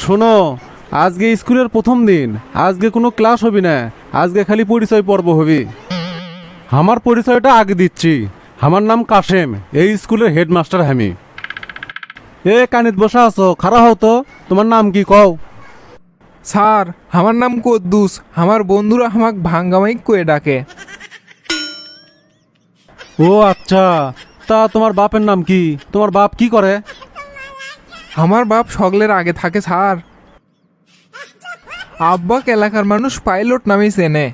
শোনো, আজকে স্কুলের প্রথম দিন, আজকে কোনো ক্লাস হবি না, আজকে খালি পরিচয় পর্ব হবি। আমার পরিচয়টা আগে দিচ্ছি। আমার নাম কাশেম, এই স্কুলের হেডমাস্টার আমি। এ কানিত বসা আছো, খারা হও তো, তোমার নাম কি কও? স্যার, আমার নাম কদ্দুস। আমার বন্ধুরা আমাকে ভাঙ্গামাইক কয়ে ডাকে। ও আচ্ছা, তা তোমার বাপের নাম কি? তোমার বাপ কি করে? আমার বাপ সকলের আগে থাকে স্যার। আব্বাক এলাকার মানুষ পাইলট নামেই চেনে।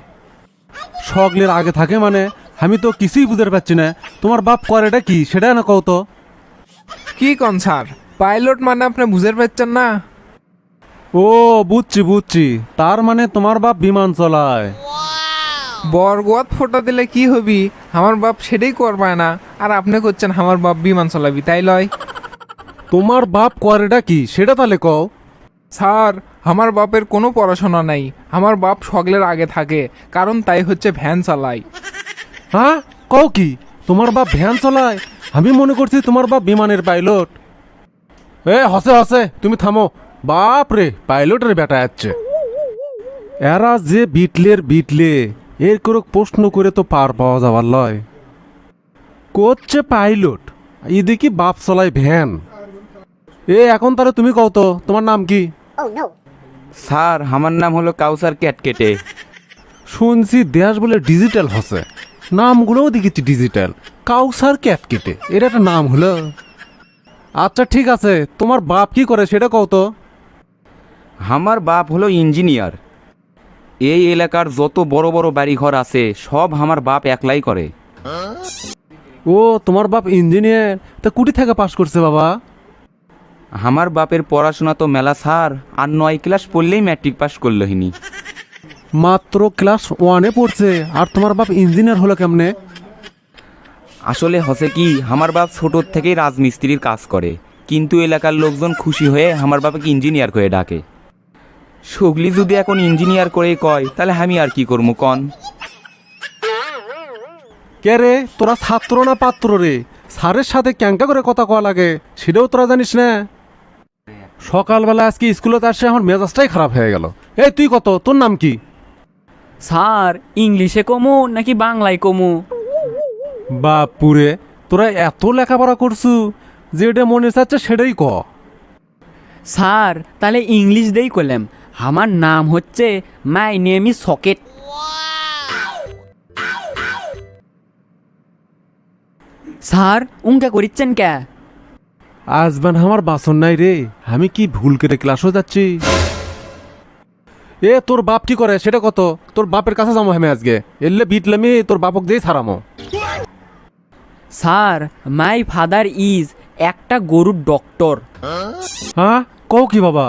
সকলের আগে থাকে মানে? আমি তো কিছুই বুঝতে পারছি না। তোমার বাপ করেটা কি সেটা না কও তো। কি কন স্যার, পাইলট মানে আপনি বুঝতে পারছেন না? ও বুঝছি বুঝছি, তার মানে তোমার বাপ বিমান চলায়। বরগত ফোটা দিলে কি হবি, আমার বাপ সেটাই করবায় না, আর আপনি করছেন আমার বাপ বিমান চালাবি, তাই লয়? তোমার বাপ করেটা কি সেটা তাহলে কও। স্যার, আমার বাপের কোনো পড়াশোনা নাই। আমার বাপ সকলের আগে থাকে, কারণ তাই হচ্ছে ভ্যান চালায়। হ্যাঁ, কও কি তোমার বাপ ভ্যান চলায়? আমি মনে করছি তোমার বাপ বিমানের পাইলট। এ হসে হসে, তুমি থামো। বাপ রে, পাইলটের বেটা যাচ্ছে। এরা যে বিটলে এর করে প্রশ্ন করে তো পার পাওয়া যাবার লয়। করছে পাইলট, এদিকে বাপ চলায় ভ্যান। এ এখন তাহলে তুমি কও তো, তোমার নাম কি? স্যার, আমার নাম হলো কাউসার ক্যাটকেটে। শুনছি দেশ বলে ডিজিটাল হসে, নামগুলোও দেখেছি ডিজিটাল। কাউসার ক্যাটকেটে, এটা একটা নাম হলো। আচ্ছা ঠিক আছে, তোমার বাপ কি করে সেটা কও তো। আমার বাপ হলো ইঞ্জিনিয়ার। এই এলাকার যত বড় বড় বাড়িঘর আছে সব আমার বাপ একলাই করে। ও তোমার বাপ ইঞ্জিনিয়ার, তা কুটি থেকে পাশ করছে বাবা? আমার বাপের পড়াশোনা তো মেলা স্যার, আর 9 ক্লাস পড়লেই ম্যাট্রিক পাস করলো হিনি। মাত্র ক্লাস 1-এ পড়ছে, আর তোমার বাপ ইঞ্জিনিয়ার হলো কেমনে? আসলে হসে কি, আমার বাপ ছোটোর থেকেই রাজমিস্ত্রির কাজ করে, কিন্তু এলাকার লোকজন খুশি হয়ে আমার বাবাকে ইঞ্জিনিয়ার করে ডাকে। সগলি যদি এখন ইঞ্জিনিয়ার করে কয়, তাহলে আমি আর কি করবো কন? কে রে, তোরা ছাত্র না পাত্র রে? স্যারের সাথে ক্যাঙ্কা করে কথা কওয়া লাগে সেটাও তোরা জানিস না? সকালবেলা আজকে স্কুলে আসছে আমার মেজাজটাই খারাপ হয়ে গেল। এই তুই কত, তোর নাম কি? স্যার, ইংলিশে কমু নাকি বাংলায় কমু? বাপুরে, তোরা এত লেখাপড়া করছু, যেটা মনে চাচ্ছে সেটাই ক। স্যার, তাহলে ইংলিশ দেই করলাম। আমার নাম হচ্ছে মাই নেম ইজ সকেট। স্যার, উঙ্কা করিচ্ছেন কে? আজবান আমার বাসন নাই রে, আমি কি ভুল করে ক্লাসও যাচ্ছি? এ তোর বাপ কি করে সেটা কত? তোর বাপের কাছে যাবো আমি আজকে, এলে বিটলামি তোর বাপক দিয়ে ছাড়ামো। স্যার, মাই ফাদার ইজ একটা গরুর ডক্টর। হ্যাঁ, কও কি বাবা?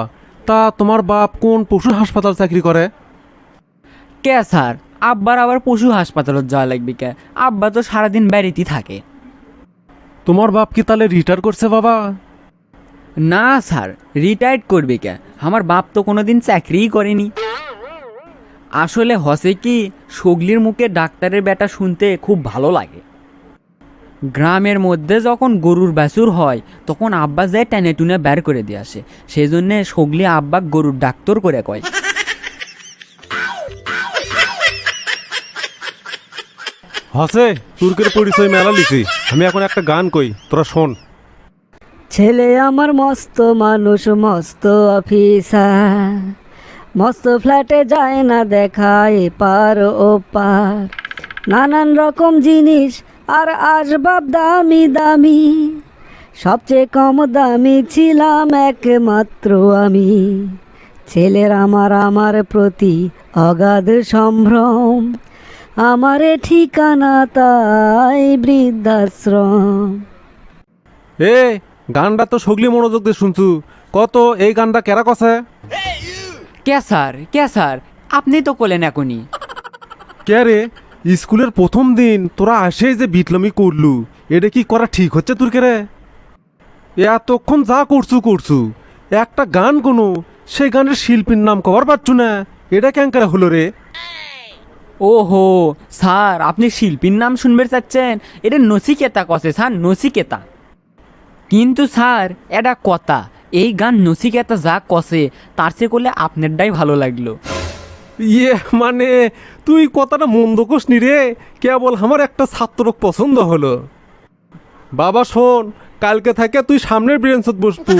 তা তোমার বাপ কোন পশু হাসপাতাল চাকরি করে? কে স্যার, আব্বার আবার পশু হাসপাতালত যাওয়া লাগবে কে? আব্বা তো সারাদিন বাড়িতেই থাকে। তোমার বাপ কি তাহলে রিটায়ার করছে বাবা? না স্যার, রিটায়ার্ড করবে কে? আমার বাপ তো কোনোদিন চাকরিই করেনি। আসলে হসে কি, সগলির মুখে ডাক্তারের বেটা শুনতে খুব ভালো লাগে। গ্রামের মধ্যে যখন গরুর বাছুর হয় তখন আব্বা যায় টেনে টুনে বের করে দিয়ে আসে, সেই জন্যে সগলি আব্বা গরুর ডাক্তার করে কয়। হসে, তুর্কের পরিচয় মেলা লিছি। আমি এখন একটা গান কই, তোরা শোন। ছেলে আমার মস্ত মানুষ, মস্ত অফিসার, মস্ত ফ্ল্যাটে যায় না দেখা এপার ওপার, নানান রকম জিনিস আর আসবাব দামি দামি, সবচেয়ে কম দামি ছিলাম একমাত্র আমি। ছেলের আমার প্রতি অগাধ সম্ভ্রম, আমারে ঠিকানা তাই বৃদ্ধাশ্রম। এ গানটা তো সগলি মনোযোগ দিয়ে শুনছু, কত এই গানটা কেরা কছে? কে স্যার, কে স্যার, আপনি তো করলেন এখনই। কে রে, স্কুলের প্রথম দিন তোরা আসেই যে বিটলামি করলু, এটা কি করা ঠিক হচ্ছে তোর কে রে? এতক্ষণ যা করছু একটা গান কোনো, সেই গানের শিল্পীর নাম কবার পাচ্ছু না, এটা ক্যাঙ্কারা হলো রে? ওহো স্যার, আপনি শিল্পীর নাম শুনবে চাচ্ছেন? এটা নচিকেতা কছে স্যার, নচিকেতা। কিন্তু স্যার, এটা কথা, এই গান নচিকেতা যা কষে তার চেয়ে করলে আপনারটাই ভালো লাগলো। ইয়ে মানে তুই কথাটা মন্দ কসনি রে, কেবল আমার একটা ছাত্র পছন্দ হলো। বাবা শোন, কালকে থেকে তুই সামনের ব্রেঞ্চত বসবু,